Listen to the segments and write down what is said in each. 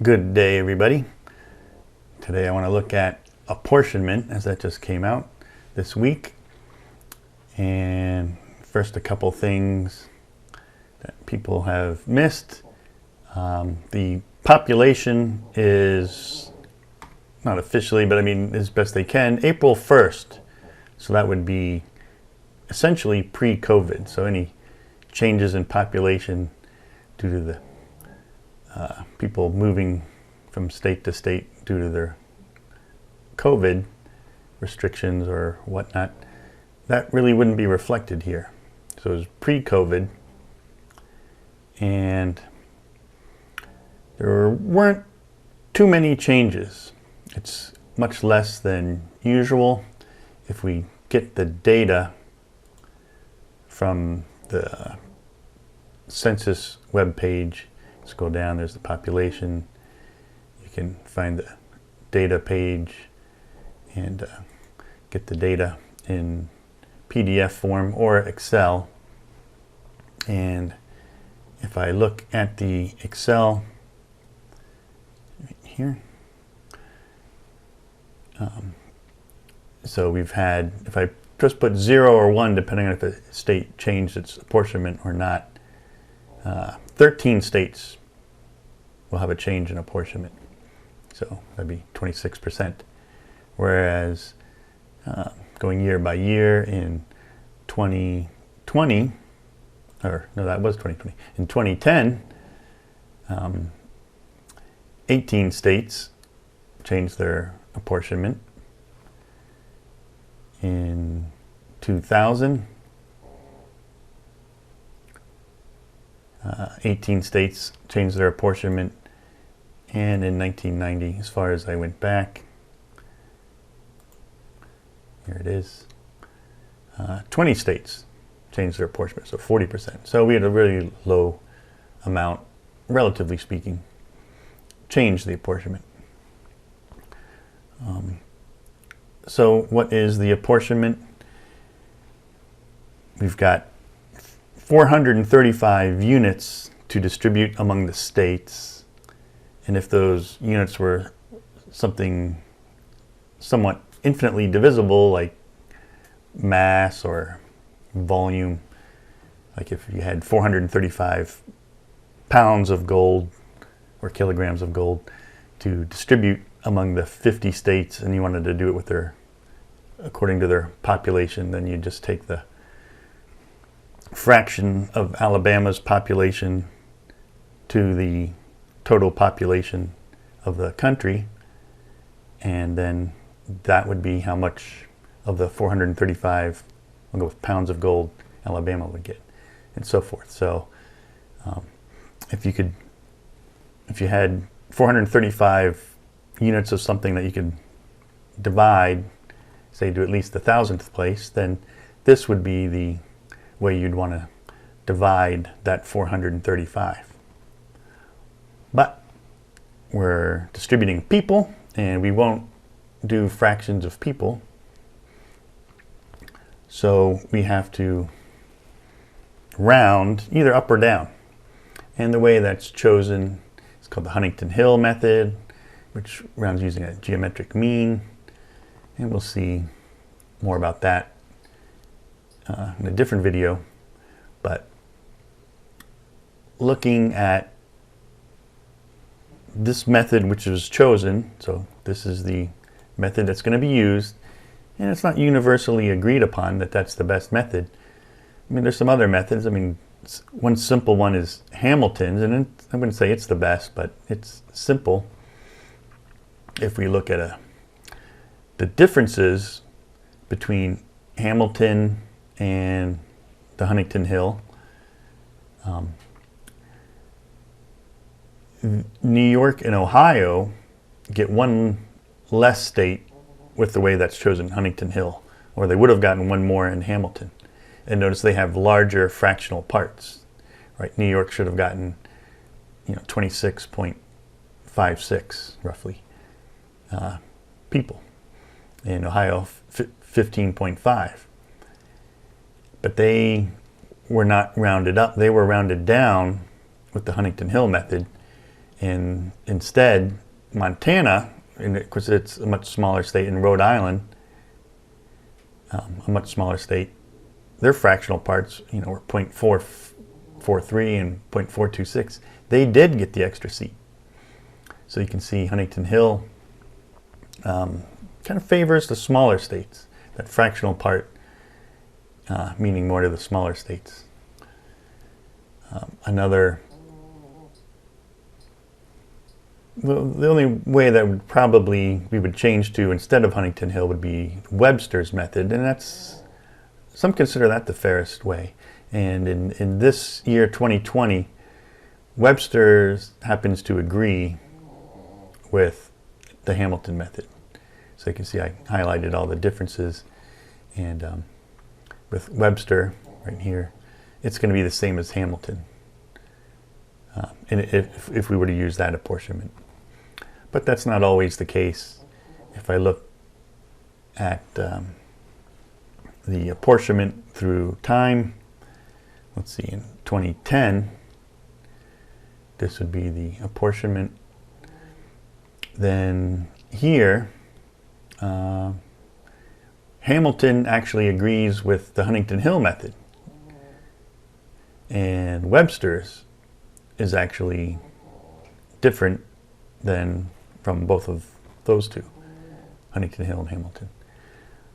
Good day, everybody. Today I want to look at apportionment, as that just came out this week. And first, a couple things that people have missed. The population is not officially, but I mean as best they can, April 1st. So that would be essentially pre-COVID. So any changes in population due to the people moving from state to state due to their COVID restrictions or whatnot, that really wouldn't be reflected here. So it was pre-COVID, and there weren't too many changes. It's much less than usual. If we get the data from the Census webpage, let's go down, there's the population. You can find the data page and get the data in PDF form or Excel. And if I look at the Excel right here, so we've had, if I just put 0 or 1, depending on if the state changed its apportionment or not, 13 states will have a change in apportionment. So that'd be 26%. Whereas going year by year in 2020, or no, that was 2020. In 2010, 18 states changed their apportionment. In 2000, 18 states changed their apportionment, and in 1990, as far as I went back, here it is, 20 states changed their apportionment, so 40%. So we had a really low amount, relatively speaking, change the apportionment. So what is the apportionment? We've got 435 units to distribute among the states, and if those units were something somewhat infinitely divisible, like mass or volume, like if you had 435 pounds of gold or kilograms of gold to distribute among the 50 states, and you wanted to do it with their, according to their population, then you just take the fraction of Alabama's population to the total population of the country, and then that would be how much of the 435, I'll go with pounds of gold, Alabama would get, and so forth. So if you had 435 units of something that you could divide, say, to at least the 1,000th place, then this would be the way you'd want to divide that 435. But we're distributing people, and we won't do fractions of people, so we have to round either up or down. And the way that's chosen is called the Huntington Hill method, which rounds using a geometric mean, and we'll see more about that in a different video. But looking at this method which was chosen, so this is the method that's going to be used, and it's not universally agreed upon that that's the best method. I mean, there's some other methods. I mean, one simple one is Hamilton's, and I wouldn't say it's the best, but it's simple. If we look at the differences between Hamilton and the Huntington Hill, New York and Ohio get one less state with the way that's chosen Huntington Hill, or they would have gotten one more in Hamilton. And notice they have larger fractional parts, right? New York should have gotten, 26.56 roughly people. In Ohio, 15.5. But they were not rounded up, they were rounded down with the Huntington Hill method, And instead, Montana, because it's a much smaller state, in Rhode Island, a much smaller state, their fractional parts, were 0.443 and 0.426. They did get the extra seat. So you can see Huntington Hill kind of favors the smaller states. That fractional part meaning more to the smaller states. The only way that we would change to instead of Huntington Hill would be Webster's method, and some consider that the fairest way. And in this year, 2020, Webster happens to agree with the Hamilton method. So you can see I highlighted all the differences, and with Webster right here, it's going to be the same as Hamilton, and if we were to use that apportionment. But that's not always the case. If I look at the apportionment through time, let's see, in 2010, this would be the apportionment. Then here, Hamilton actually agrees with the Huntington Hill method, and Webster's is actually different than from both of those two, Huntington Hill and Hamilton.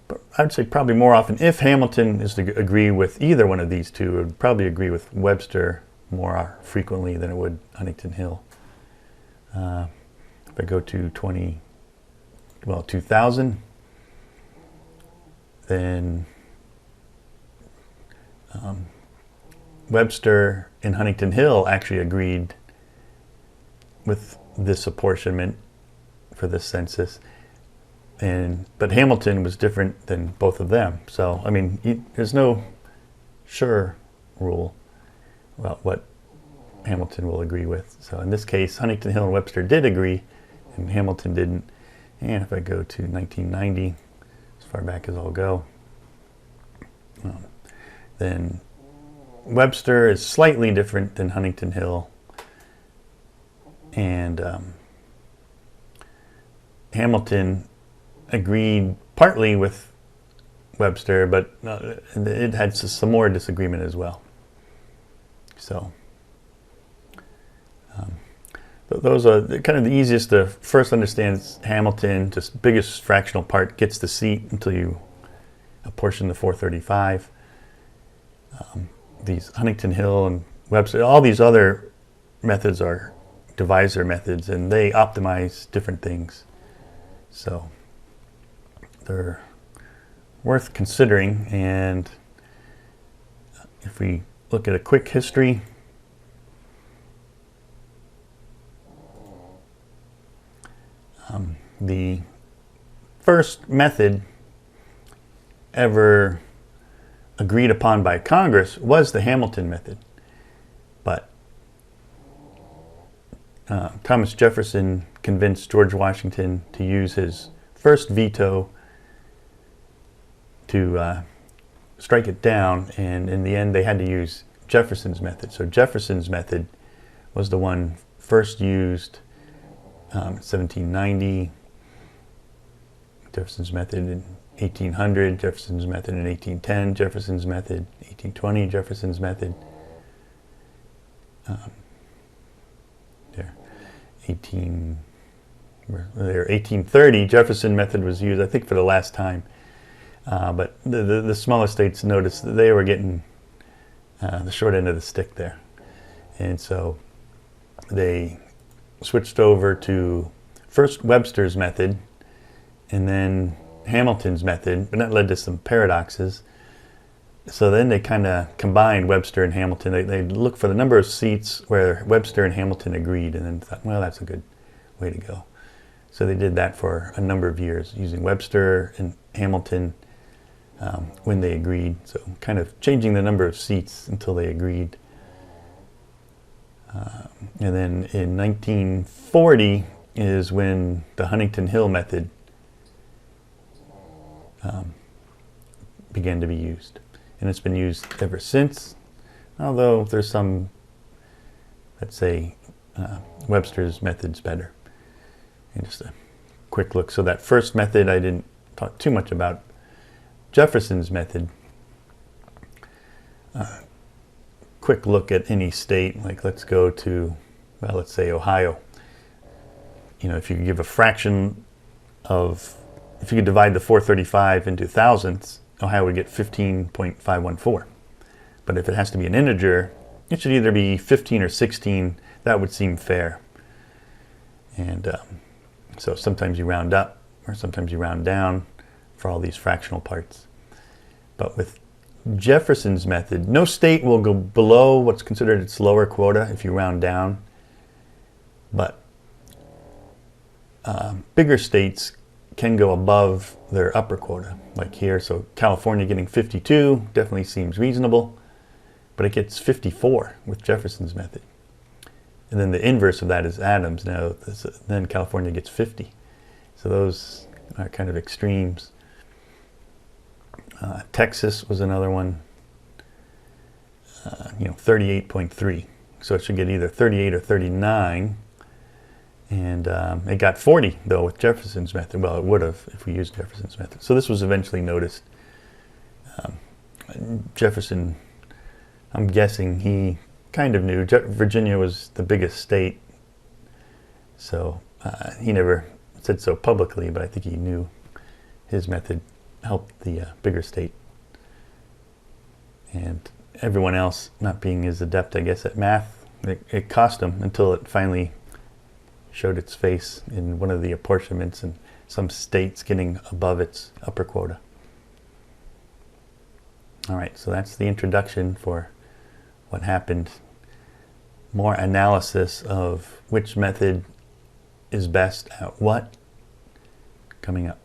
But I would say probably more often, if Hamilton is to agree with either one of these two, it would probably agree with Webster more frequently than it would Huntington Hill. If I go to 2000, then Webster and Huntington Hill actually agreed with this apportionment for this census, but Hamilton was different than both of them. So, I mean, there's no sure rule about what Hamilton will agree with. So in this case, Huntington Hill and Webster did agree, and Hamilton didn't. And if I go to 1990, as far back as I'll go, then Webster is slightly different than Huntington Hill, and Hamilton agreed partly with Webster, but it had some more disagreement as well. So those are kind of the easiest to first understand. Hamilton, just biggest fractional part, gets the seat until you apportion the 435. These Huntington Hill and Webster, all these other methods are divisor methods, and they optimize different things. So they're worth considering. And if we look at a quick history, the first method ever agreed upon by Congress was the Hamilton method. But Thomas Jefferson convinced George Washington to use his first veto to strike it down, and in the end they had to use Jefferson's method. So Jefferson's method was the one first used 1790, Jefferson's method in 1800, Jefferson's method in 1810, Jefferson's method 1820, Jefferson's method 1830, Jefferson method was used, I think, for the last time. But the smaller states noticed that they were getting the short end of the stick there. And so they switched over to first Webster's method and then Hamilton's method, but that led to some paradoxes. So then they kind of combined Webster and Hamilton. They looked for the number of seats where Webster and Hamilton agreed, and then thought, well, that's a good way to go. So they did that for a number of years, using Webster and Hamilton when they agreed. So kind of changing the number of seats until they agreed. And then in 1940 is when the Huntington Hill method began to be used. And it's been used ever since, although there's some that say Webster's method's better. And just a quick look. So that first method I didn't talk too much about. Jefferson's method. Quick look at any state, like let's go to, well, let's say Ohio. You know, if you give a fraction of, if you could divide the 435 into thousandths, Ohio would get 15.514. But if it has to be an integer, it should either be 15 or 16. That would seem fair. And so sometimes you round up or sometimes you round down for all these fractional parts. But with Jefferson's method, no state will go below what's considered its lower quota if you round down. But bigger states can go above their upper quota, like here. So California getting 52 definitely seems reasonable, but it gets 54 with Jefferson's method. And then the inverse of that is Adams. Now, then California gets 50. So those are kind of extremes. Texas was another one, 38.3. So it should get either 38 or 39. And it got 40, though, with Jefferson's method. Well, it would have if we used Jefferson's method. So this was eventually noticed. Jefferson, I'm guessing he kind of knew. Virginia was the biggest state. So he never said so publicly, but I think he knew his method helped the bigger state. And everyone else not being as adept, I guess, at math, it cost him until it finally showed its face in one of the apportionments and some states getting above its upper quota. All right, so that's the introduction for what happened. More analysis of which method is best at what coming up.